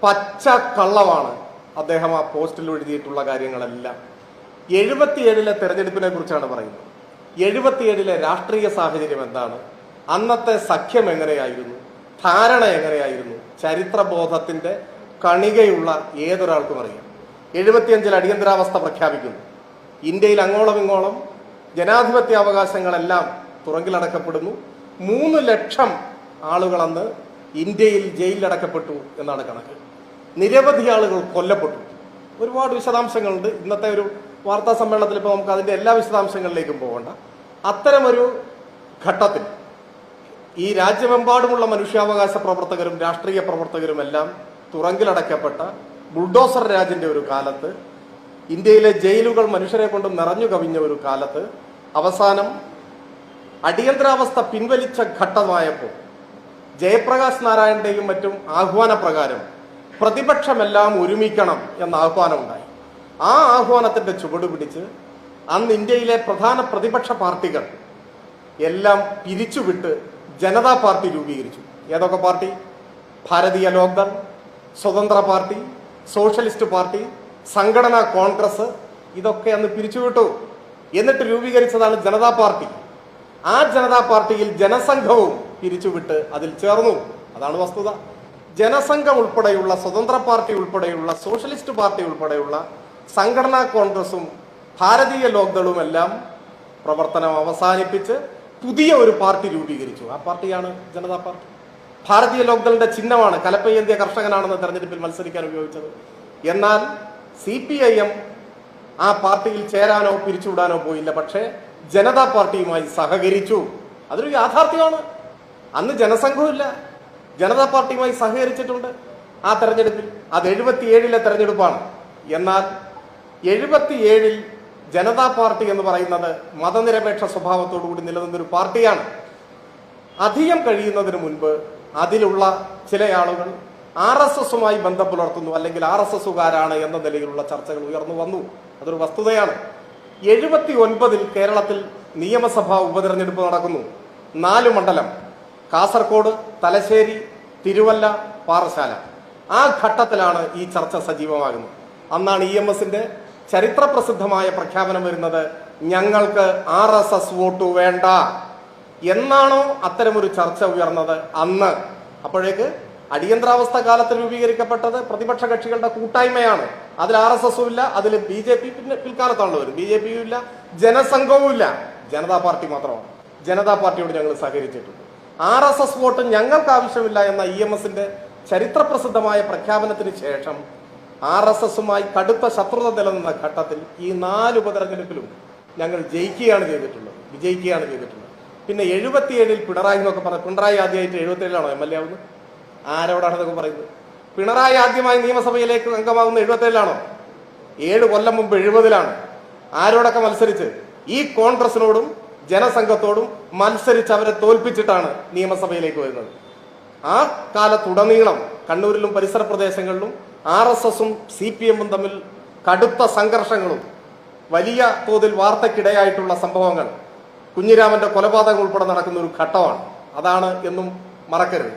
പച്ച കള്ളമാണ് അദ്ദേഹം ആ പോസ്റ്റിൽ എഴുതിയിട്ടുള്ള കാര്യങ്ങളെല്ലാം. 77-ലെ തെരഞ്ഞെടുപ്പിനെ കുറിച്ചാണ് പറയുന്നത്. 77-ലെ രാഷ്ട്രീയ സാഹചര്യം എന്താണ്, അന്നത്തെ സഖ്യം എങ്ങനെയായിരുന്നു, ധാരണ എങ്ങനെയായിരുന്നു, ചരിത്രബോധത്തിന്റെ കണികയുള്ള ഏതൊരാൾക്കും അറിയാം. 75-ൽ അടിയന്തരാവസ്ഥ പ്രഖ്യാപിക്കുന്നു. ഇന്ത്യയിൽ അങ്ങോളം ഇങ്ങോളം ജനാധിപത്യ അവകാശങ്ങളെല്ലാം തുറങ്കിലടക്കപ്പെടുന്നു. 3 ലക്ഷം ആളുകൾ അന്ന് ഇന്ത്യയിൽ ജയിലിലടക്കപ്പെട്ടു എന്നാണ് കണക്ക്. നിരവധി ആളുകൾ കൊല്ലപ്പെട്ടു. ഒരുപാട് വിശദാംശങ്ങളുണ്ട്. ഇന്നത്തെ ഒരു വാർത്താ സമ്മേളനത്തിൽ ഇപ്പോൾ നമുക്ക് അതിന്റെ എല്ലാ വിശദാംശങ്ങളിലേക്കും പോകണ്ട. അത്തരമൊരു ഘട്ടത്തിൽ ഈ രാജ്യമെമ്പാടുമുള്ള മനുഷ്യാവകാശ പ്രവർത്തകരും രാഷ്ട്രീയ പ്രവർത്തകരും എല്ലാം തുറങ്കിലടക്കപ്പെട്ട ബുൾഡോസർ രാജിന്റെ ഒരു കാലത്ത്, ഇന്ത്യയിലെ ജയിലുകൾ മനുഷ്യരെ കൊണ്ട് നിറഞ്ഞു കവിഞ്ഞ ഒരു കാലത്ത്, അവസാനം അടിയന്തരാവസ്ഥ പിൻവലിച്ച ഘട്ടമായപ്പോൾ ജയപ്രകാശ് നാരായണന്റെയും മറ്റും ആഹ്വാനപ്രകാരം പ്രതിപക്ഷമെല്ലാം ഒരുമിക്കണം എന്ന ആഹ്വാനം ഉണ്ടായി. ആ ആഹ്വാനത്തിന്റെ ചുവട് പിടിച്ച് അന്ന് ഇന്ത്യയിലെ പ്രധാന പ്രതിപക്ഷ പാർട്ടികൾ എല്ലാം പിരിച്ചുവിട്ട് ജനതാ പാർട്ടി രൂപീകരിച്ചു. ഏതൊക്കെ പാർട്ടി? ഭാരതീയ ലോക്ദൾ, സ്വതന്ത്ര പാർട്ടി, സോഷ്യലിസ്റ്റ് പാർട്ടി, സംഘടനാ കോൺഗ്രസ്, ഇതൊക്കെ അന്ന് പിരിച്ചുവിട്ടു. എന്നിട്ട് രൂപീകരിച്ചതാണ് ജനതാ പാർട്ടി. ആ ജനതാ പാർട്ടിയിൽ ജനസംഘവും പിരിച്ചുവിട്ട് അതിൽ ചേർന്നു. അതാണ് വസ്തുത. ജനസംഘം ഉൾപ്പെടെയുള്ള, സ്വതന്ത്ര പാർട്ടി ഉൾപ്പെടെയുള്ള, സോഷ്യലിസ്റ്റ് പാർട്ടി ഉൾപ്പെടെയുള്ള സംഘടനാ കോൺഗ്രസും ഭാരതീയ ലോക്ദളും എല്ലാം പ്രവർത്തനം അവസാനിപ്പിച്ച് പുതിയ ഒരു പാർട്ടി രൂപീകരിച്ചു. ആ പാർട്ടിയാണ് ജനതാ പാർട്ടി. ഭാരതീയ ലോക്ദളിന്റെ ചിഹ്നമാണ് കലപ്പയന്തിയ കർഷകനാണെന്ന് തെരഞ്ഞെടുപ്പിൽ മത്സരിക്കാൻ ഉപയോഗിച്ചത്. എന്നാൽ CPIM ആ പാർട്ടിയിൽ ചേരാനോ പിരിച്ചുവിടാനോ പോയില്ല. പക്ഷേ ജനതാ പാർട്ടിയുമായി സഹകരിച്ചു. അതൊരു യാഥാർത്ഥ്യമാണ്. അന്ന് ജനസംഘമില്ല, ജനതാ പാർട്ടിയുമായി സഹകരിച്ചിട്ടുണ്ട് ആ തെരഞ്ഞെടുപ്പിൽ. അത് 77-ലെ തെരഞ്ഞെടുപ്പാണ്. എന്നാൽ 77-ൽ ജനതാ പാർട്ടി എന്ന് പറയുന്നത് മതനിരപേക്ഷ സ്വഭാവത്തോടുകൂടി നിലനിന്നൊരു പാർട്ടിയാണ്. അധികം കഴിയുന്നതിന് മുൻപ് അതിലുള്ള ചില ആളുകൾ RSSുമായി ബന്ധം പുലർത്തുന്നു, അല്ലെങ്കിൽ RSSുകാരാണ് എന്ന നിലയിലുള്ള ചർച്ചകൾ ഉയർന്നു വന്നു. അതൊരു വസ്തുതയാണ്. 79-ൽ കേരളത്തിൽ നിയമസഭാ ഉപതെരഞ്ഞെടുപ്പ് നടക്കുന്നു. 4 മണ്ഡലം: കാസർഗോഡ്, തലശ്ശേരി, തിരുവല്ല, പാറശാല. ആ ഘട്ടത്തിലാണ് ഈ ചർച്ച സജീവമാകുന്നത്. അന്നാണ് EMSന്റെ ചരിത്രപ്രസിദ്ധമായ പ്രഖ്യാപനം വരുന്നത്: ഞങ്ങൾക്ക് RSS വോട്ട് വേണ്ട എന്നാണോ അത്തരമൊരു ചർച്ച ഉയർന്നത് അന്ന്. അപ്പോഴേക്ക് അടിയന്തരാവസ്ഥ കാലത്ത് രൂപീകരിക്കപ്പെട്ടത് പ്രതിപക്ഷ കക്ഷികളുടെ കൂട്ടായ്മയാണ്. അതിൽ RSSും ഇല്ല, അതിൽ BJP പിൽക്കാലത്താണല്ലോ വരും. BJPയും ഇല്ല, ജനസംഘവും ഇല്ല, ജനതാ പാർട്ടി മാത്രമാണ്. ജനതാ പാർട്ടിയോട് ഞങ്ങൾ സഹകരിച്ചിട്ടുണ്ട്. RSS വോട്ട് ഞങ്ങൾക്ക് ആവശ്യമില്ല എന്ന EMSന്റെ ചരിത്രപ്രസിദ്ധമായ പ്രഖ്യാപനത്തിന് ശേഷം RSSുമായി കടുത്ത ശത്രുത നിലനിന്ന ഘട്ടത്തിൽ ഈ 4 ഉപതെരഞ്ഞെടുപ്പിലും ഞങ്ങൾ ജയിക്കുകയാണ് ചെയ്തിട്ടുള്ളത്, വിജയിക്കുകയാണ് ചെയ്തിട്ടുള്ളത്. പിന്നെ 77-ൽ പിണറായി എന്നൊക്കെ പറഞ്ഞു. പിണറായി ആദ്യമായിട്ട് 77-ലാണോ MLA ആവുന്നത്? ആരോടാണ് ഇതൊക്കെ പറയുന്നത്? പിണറായി ആദ്യമായി നിയമസഭയിലേക്ക് അംഗമാകുന്ന 77-ലാണോ? 7 കൊല്ലം മുമ്പ് 70-ലാണ്. ആരോടൊക്കെ മത്സരിച്ച്? ഈ കോൺഗ്രസിനോടും ജനസംഘത്തോടും മത്സരിച്ച് അവരെ തോൽപ്പിച്ചിട്ടാണ് നിയമസഭയിലേക്ക് വരുന്നത്. ആ കാലത്തുടനീളം കണ്ണൂരിലും പരിസര പ്രദേശങ്ങളിലും RSSും CPMഉം തമ്മിൽ കടുത്ത സംഘർഷങ്ങളും വലിയ തോതിൽ വാർത്തക്കിടയായിട്ടുള്ള സംഭവങ്ങൾ, കുഞ്ഞിരാമന്റെ കൊലപാതകം ഉൾപ്പെടെ നടക്കുന്ന ഒരു ഘട്ടമാണ്. അതാണ് എന്നും മറക്കരുത്.